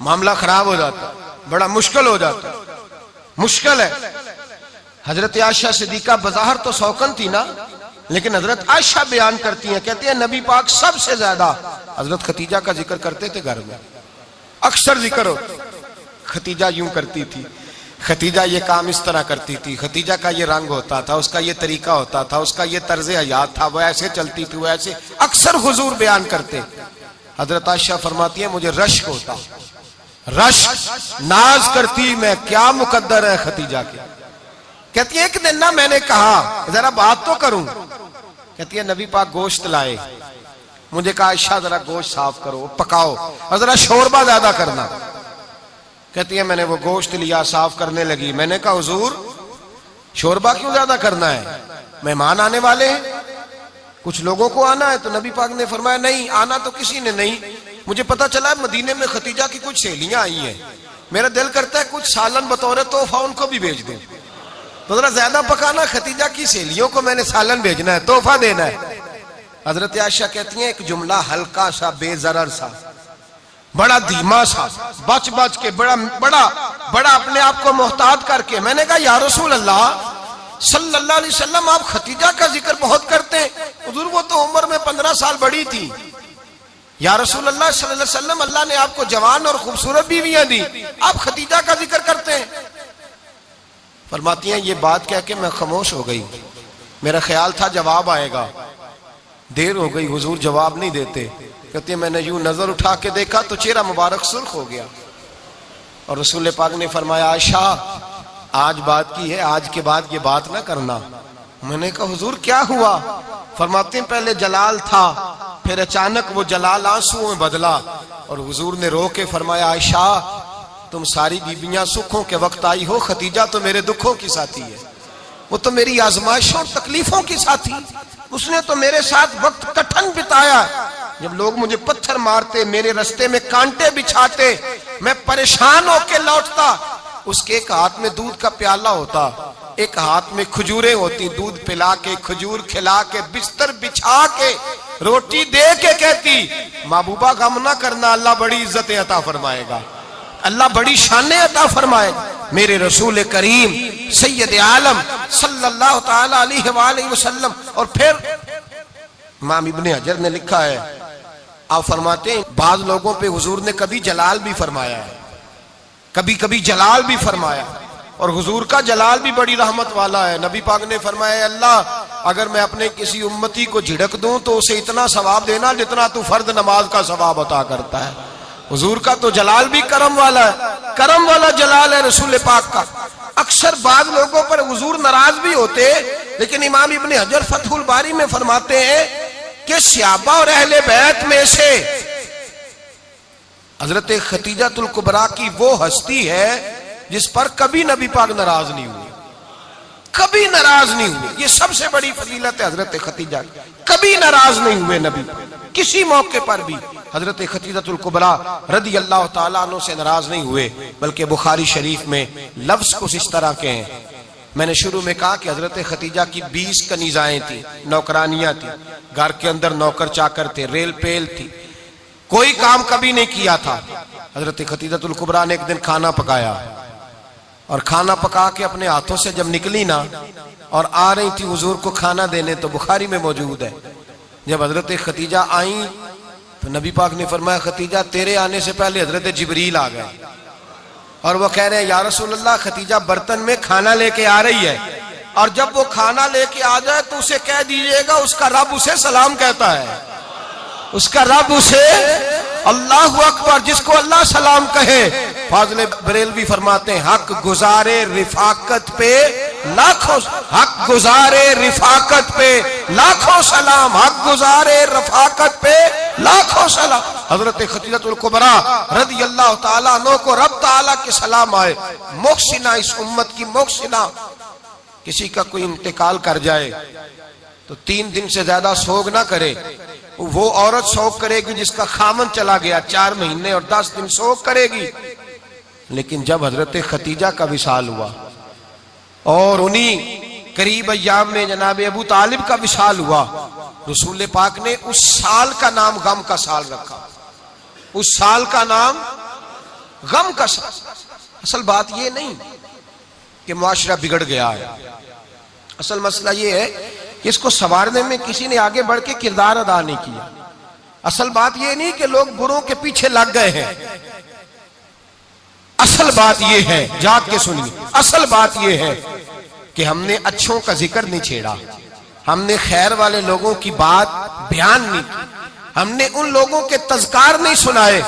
मामला खराब हो जाता, बड़ा मुश्किल हो जाता, मुश्किल है। हजरत आयशा सिद्दीका बज़ाहिर तो सौकन थी ना, लेकिन हजरत आयशा बयान करती हैं, कहती है नबी पाक सबसे ज्यादा हजरत खतीजा का जिक्र करते थे घर में, अक्सर जिक्र हो। खतीजा यूं करती थी, खतीजा ये काम इस तरह करती थी, खतीजा का ये रंग होता था, उसका ये तरीका होता था, उसका ये तर्ज हयात था, वो ऐसे चलती थी, वो ऐसे, अक्सर हुजूर बयान करते। हजरत आयशा फरमाती है मुझे रश्क होता, रश्क, नाज करती मैं, क्या मुकद्दर है खतीजा के। कहती है एक दिन ना मैंने कहा जरा बात तो करूं, कहती है नबी पाक गोश्त लाए, मुझे कहा आयशा जरा गोश्त साफ करो, पकाओ और जरा शोरबा ज्यादा करना। कहती है मैंने वो गोश्त लिया, साफ करने लगी, मैंने कहा हुजूर शोरबा क्यों ज्यादा करना है, मेहमान आने वाले हैं, कुछ लोगों को आना है। तो नबी पाक ने फरमाया नहीं, आना तो किसी ने नहीं, मुझे पता चला मदीने में खतीजा की कुछ सहेलियां आई हैं, मेरा दिल करता है कुछ सालन बतौर तोहफा उनको भी भेज दूं, तो जरा ज्यादा पकाना, खतीजा की सहेलियों को मैंने सालन भेजना है, तोहफा देना है। हजरत आयशा कहती हैं एक जुमला हल्का सा, बेजरर सा, बड़ा धीमा सा, बच बच के, बड़ा बड़ा बड़ा अपने आप को मोहतात करके, मैंने कहा या रसूल अल्लाह सल्लल्लाहु अलैहि वसल्लम आप खतीजा का जिक्र बहुत करते हैं, हुजूर वो तो उम्र में 15 साल बड़ी थी। या रसूल अल्लाह सल्लल्लाहु अलैहि वसल्लम अल्लाह ने आपको जवान और खूबसूरत बीवियां दी, आप खतीजा का जिक्र करते हैं। फरमाती हैं ये बात कह के मैं खामोश हो गई, मेरा ख्याल था जवाब आएगा, देर हो गई, हुजूर जवाब नहीं देते। कहती है मैंने यूं नजर उठा के देखा तो चेहरा मुबारक सुर्ख हो गया, और रसूल पाक ने फरमाया आयशा आज बात की है, आज के बाद ये बात ना करना। मैंने कहा हुजूर क्या हुआ? फरमाते हैं पहले जलाल था, फिर अचानक वो जलाल आंसुओं में बदला, और हुजूर ने रो के फरमाया आयशा तुम सारी बीबियां सुखों के वक्त आई हो, खतीजा तो मेरे दुखों की साथी है, वो तो मेरी आजमाइशों तकलीफों की साथी, उसने तो मेरे साथ वक्त कठिन बिताया, जब लोग मुझे पत्थर मारते, मेरे रास्ते में कांटे बिछाते, मैं परेशान होके लौटता, उसके एक हाथ में दूध का प्याला होता, एक हाथ में खजूरें होती, दूध पिला के, खजूर खिला के, बिस्तर बिछा के, रोटी दे के कहती महबूबा गम ना करना, अल्लाह बड़ी इज्जतें अता फरमाएगा, अल्लाह बड़ी शानें अता फरमाएगा। मेरे रसूल करीम सैयद आलम सल्लल्लाहु ताला अलैहि वसल्लम। और फिर इमाम इब्ने हजर ने लिखा है, आप फरमाते हैं बाज लोगों पे हुजूर ने कभी जलाल भी फरमाया है, कभी कभी जलाल भी फरमाया, और हुजूर का जलाल भी बड़ी रहमत वाला है। नबी पाक ने फरमाया अल्लाह अगर मैं अपने किसी उम्मती को झिड़क दूं तो उसे इतना सवाब देना जितना तू फर्द नमाज का सवाब अता करता है। हुजूर का तो जलाल भी करम वाला है, करम वाला जलाल है रसूल पाक का। अक्सर बाद लोगों पर हुजूर नाराज भी होते, लेकिन इमाम इब्ने हजर फतहुल बारी में फरमाते हैं कि सहाबा और अहले बैत में से हजरत खतीजातुल कुबरा की वो हस्ती है जिस पर कभी नबी पाक नाराज नहीं हुए, कभी नाराज नहीं हुए। ये सबसे बड़ी फजीलत है हजरत खतीजा, कभी नाराज नहीं हुए नबी, किसी मौके पर भी हजरत खतीजातुल कुबरा रदी अल्लाह ताला अन्हु से नाराज नहीं हुए। बल्कि बुखारी शरीफ में लफ्ज कुछ इस तरह के हैं। मैंने शुरू में कहा कि हजरत खतीजा की 20 कनीजाएं थी, नौकरानियां थी, घर के अंदर नौकर चाकर थे, रेल पेल थी, कोई काम कभी नहीं किया था। हजरत खतीजातुल कुबरा ने एक दिन खाना पकाया, और खाना पका के अपने हाथों से जब निकली ना और आ रही थी हुजूर को खाना देने, तो बुखारी में मौजूद है, जब हजरत खतीजा आई तो नबी पाक ने फरमाया, खतीजा तेरे आने से पहले हजरत जिब्रील आ गए और वो कह रहे हैं या रसूल अल्लाह, खतीजा बर्तन में खाना लेके आ रही है, और जब वो खाना लेके आ जाए तो उसे कह दीजिएगा उसका रब उसे सलाम कहता है, उसका रब उसे अल्लाहु अकबर, जिसको अल्लाह सलाम कहे। फाज़िल बरेलवी फरमाते हैं, हक गुजारे रिफाकत पे लाखों, हक गुजारे रिफाकत पे लाखों सलाम, हक गुजारे रफाकत पे लाखों सलाम। हजरत खतीजतुल कुबरा रज़ी अल्लाह ताला अन्हा को रब ताला के सलाम आए। मोहसिना, इस उम्मत की मोहसिना। किसी का कोई इंतकाल कर जाए तो 3 दिन से ज्यादा सोग ना करे। वो औरत शोक करेगी जिसका खामन चला गया, 4 महीने और 10 दिन शोक करेगी। लेकिन जब हजरत खतीजा का विशाल हुआ और उन्हीं करीब अय्याम में जनाब अबू तालिब का विशाल हुआ, रसूल पाक ने उस साल का नाम गम का साल रखा। उस साल का नाम गम का साल। असल बात यह नहीं कि मुआशरा बिगड़ गया है, असल मसला यह है कि इसको संवारने में किसी ने आगे बढ़ के किरदार अदा नहीं किया। असल बात यह नहीं कि लोग बुरों के पीछे लग गए हैं, असल बात यह है, जाग के सुनिए, असल बात यह है कि हमने अच्छों का जिक्र नहीं छेड़ा, हमने खैर वाले लोगों की बात बयान नहीं की, हमने उन लोगों के तज़कार नहीं सुनाए।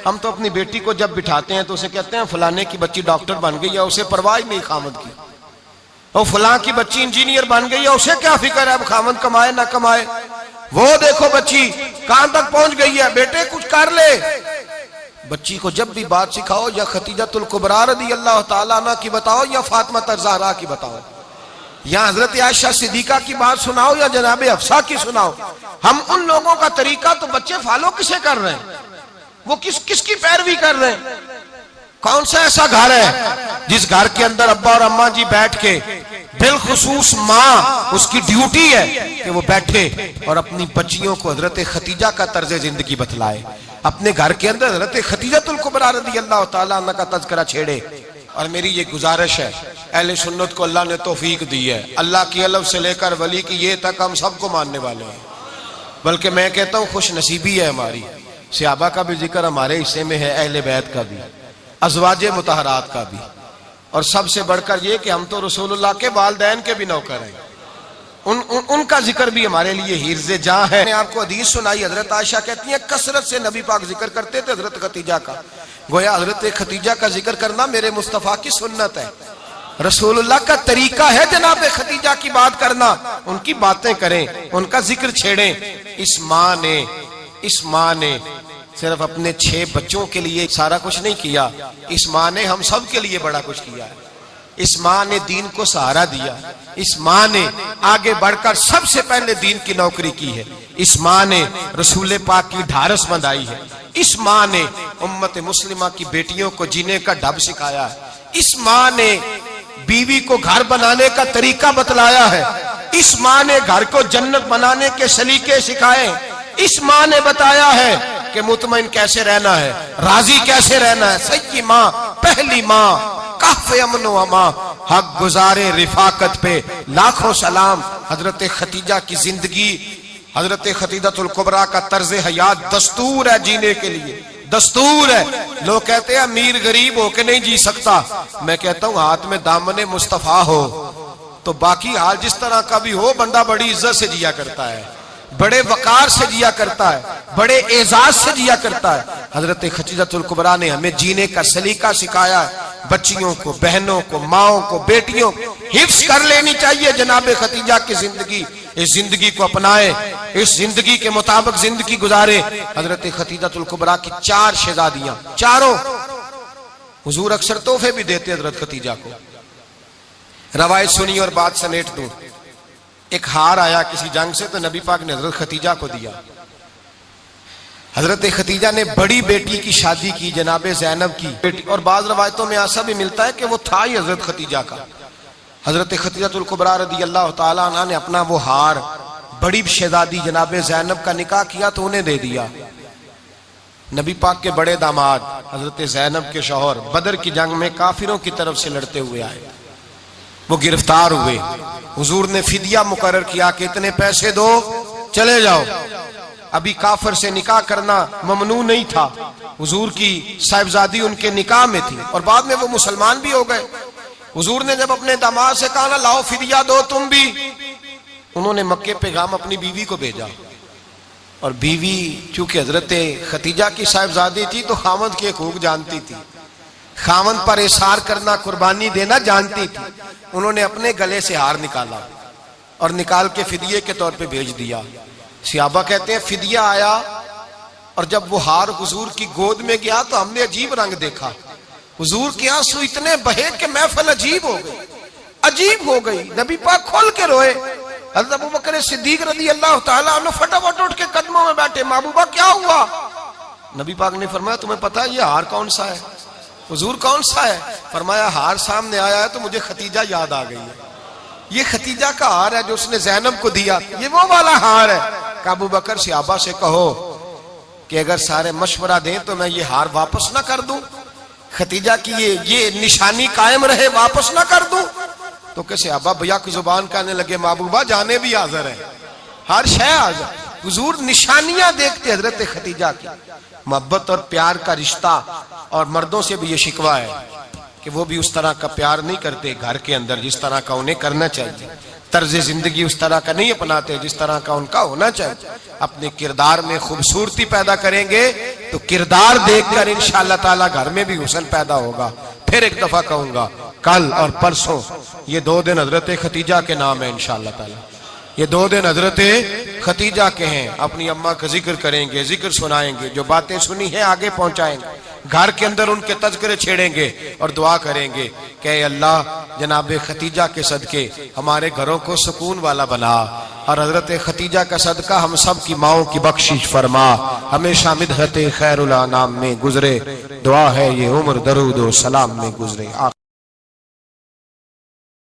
हम तो अपनी बेटी को जब बिठाते हैं तो उसे कहते हैं फलाने की बच्ची डॉक्टर बन गई है, उसे परवाह नहीं खामद की। और फलां की बच्ची इंजीनियर बन गई है, उसे क्या फिक्र है अब खामद कमाए ना कमाए। वो देखो बच्ची कहां तक पहुंच गई है, बेटे कुछ कर ले। बच्ची को जब भी बात सिखाओ या खतीजतुल कुबरा रज़ी अल्लाह ताला अन्हा की बताओ या फातिमा ज़हरा की बताओ, या हजरत आयशा सिद्दीका की बात सुनाओ या जनाब हफ्सा की सुनाओ। हम उन लोगों का तरीका तो बच्चे फॉलो किसे कर रहे हैं, वो किसकी पैरवी कर रहे हैं। कौन सा ऐसा घर है जिस घर के अंदर अब्बा और अम्मा जी बैठ के, बिलखुसूस माँ, उसकी ड्यूटी है कि वो बैठे और अपनी बच्चियों को हजरत खतीजा का तर्ज जिंदगी बतलाए, अपने घर के अंदर हजरत खतीजतुल कुबरा रज़ी अल्लाह ताला अन्हा का तज़किरा छेड़े। और मेरी ये गुजारिश है, अहले सुन्नत को अल्लाह ने तौफीक दी है, अल्लाह की अलफ से लेकर वली की ये तक हम सबको मानने वाले हैं। बल्कि मैं कहता हूँ खुश नसीबी है हमारी, सहाबा का भी जिक्र हमारे हिस्से में है, अहले बैत का भी, अज़वाजे मुतहरात का भी, और सबसे बढ़कर ये कि हम तो रसूलुल्लाह के वालिदैन के भी नौकर हैं, उनका जिक्र भी हमारे लिए हिर्ज़े जां है। मैंने आपको हदीस सुनाई, हजरत आयशा कहती हैं कसरत से नबी पाक जिक्र करते थे हजरत खतीजा का। गोया हजरत खतीजा का जिक्र करना मेरे मुस्तफ़ा की सुन्नत है, रसूलुल्लाह का तरीका है जनाब खतीजा की बात करना। उनकी बातें करें, उनका जिक्र छेड़ें। इस माँ ने सिर्फ अपने 6 बच्चों के लिए सारा कुछ नहीं किया, इस माँ ने हम सब के लिए बड़ा कुछ किया है। इस माँ ने दीन को सहारा दिया, इस माँ ने आगे बढ़कर सबसे पहले दीन की नौकरी की है, इस माँ ने रसूल पाक की ढारस बंधाई है, इस माँ ने उम्मत मुस्लिमा की बेटियों को जीने का ढब सिखाया है, इस माँ ने बीवी को घर बनाने का तरीका बतलाया है, इस माँ ने घर को जन्नत बनाने के सलीके सिखाए, इस माँ ने बताया है कि मुतमईन कैसे रहना है, राजी कैसे रहना है। सच्ची माँ, पहली माँ, काफ़े अमन व अमा, हक गुजारे रिफाकत पे लाखों सलाम। हजरत खतीजा की जिंदगी, हजरत खतीजतुल कुबरा का तर्ज हयात दस्तूर है जीने के लिए, दस्तूर है। लोग कहते हैं अमीर गरीब होके नहीं जी सकता, मैं कहता हूँ हाथ में दामने मुस्तफा हो तो बाकी हाल जिस तरह का भी हो, बंदा बड़ी इज्जत से जिया करता है, बड़े वकार से जिया करता है, बड़े एजाज से जिया करता है। हजरत खतीजतुल कुबरा ने हमें जीने का सलीका सिखाया है। बच्चियों को, बहनों को, माओं को, बेटियों को हिफ्स कर लेनी चाहिए जनाब खतीजा की जिंदगी। इस जिंदगी को अपनाए, इस जिंदगी के मुताबिक जिंदगी गुजारे। हजरत खतीजतुल कुबरा की 4 शहजादियां, चारों हुजूर अक्सर तोहफे भी देते हजरत खतीजा को। रवायत सुनी और बात समेट दूं। एक हार आया किसी जंग से तो नबी पाक ने हजरत खतीजा को दिया। हजरत खतीजा ने बड़ी बेटी की शादी की, जनाब ज़ैनब की बेटी, और बाज़ रवायतों में ऐसा भी मिलता है कि वो था ही हजरत खतीजा का। हजरत खतीजतुल कुबरा रज़ी अल्लाह ताला अन्हा ने अपना वो हार बड़ी शहजादी जनाब ज़ैनब का निकाह किया तो उन्हें दे दिया। नबी पाक के बड़े दामाद हजरत ज़ैनब के शौहर बदर की जंग में काफिरों की तरफ से लड़ते हुए आए, वो गिरफ्तार हुए। हुजूर ने फिदिया मुकर्रर किया कि इतने पैसे दो चले जाओ। अभी काफिर से निकाह करना ममनू नहीं था, हुजूर की साहिबजादी उनके निकाह में थी और बाद में वो मुसलमान भी हो गए। हुजूर ने जब अपने दामाद से कहा ना लाओ फिदिया दो तुम भी, उन्होंने मक्के पैगाम अपनी बीवी को भेजा और बीवी चूंकि हजरत खतीजा की साहिबजादी थी तो खामद की हकूक जानती थी, खामद पर इशार करना कुर्बानी देना जानती थी। उन्होंने अपने गले से हार निकाला और निकाल के फिदिये के तौर पे भेज दिया। सियाबा कहते हैं फिदिया आया और जब वो हार हुजूर की गोद में गया तो हमने अजीब रंग देखा। हुजूर के आंसू इतने बहे कि महफिल अजीब हो गई, अजीब हो गई। नबी पाक खोल के रोए। हज़रत अबू बकर सिद्दीक रज़ी अल्लाह ताला अन्हु फटाफट उठ के कदमों में बैठे, महबूबा क्या हुआ? नबी पाक ने फरमाया तुम्हें पता है ये हार कौन सा है? हुजूर कौन सा है? फरमाया हार सामने आया है तो मुझे खतीजा याद आ गई है, ये खतीजा का हार है जो उसने ज़ैनब को दिया, ये वो वाला हार है। अबू बकर सियाबा से कहो कि अगर सारे मशवरा दें तो मैं ये हार वापस ना कर दूं, खतीजा की ये निशानी कायम रहे वापस ना कर दूं। तो कैसे अब्बा भैया की जुबान कहने लगे महबूबा जाने भी हाजिर है, हर शय हाजिर। हुजूर निशानियां देखते हजरत खतीजा की, मोहब्बत और प्यार का रिश्ता। और मर्दों से भी ये शिकवा है कि वो भी उस तरह का प्यार नहीं करते घर के अंदर जिस तरह का उन्हें करना चाहिए, तर्ज जिंदगी उस तरह का नहीं अपनाते जिस तरह का उनका होना चाहिए। अपने किरदार में खूबसूरती पैदा करेंगे तो किरदार देखकर इंशाअल्लाह ताला घर में भी हुस्न पैदा होगा। फिर एक दफा कहूंगा कल और परसों ये 2 दिन हजरत खतीजा के नाम है इंशाअल्लाह ताला, ये 2 दिन हजरत खतीजा के हैं। अपनी अम्मा का जिक्र करेंगे, जिक्र सुनाएंगे, जो बातें सुनी है आगे पहुंचाएंगे, घर के अंदर उनके तज़किरे छेड़ेंगे और दुआ करेंगे कि अल्लाह जनाब खतीजा के सदके हमारे घरों को सुकून वाला बना और हजरत खतीजा का सदका हम सब की माओं की बख्शिश फरमा, हमेशा मिदहत खैरुल अनाम में गुजरे। दुआ है ये उम्र दरूद व सलाम में गुजरे।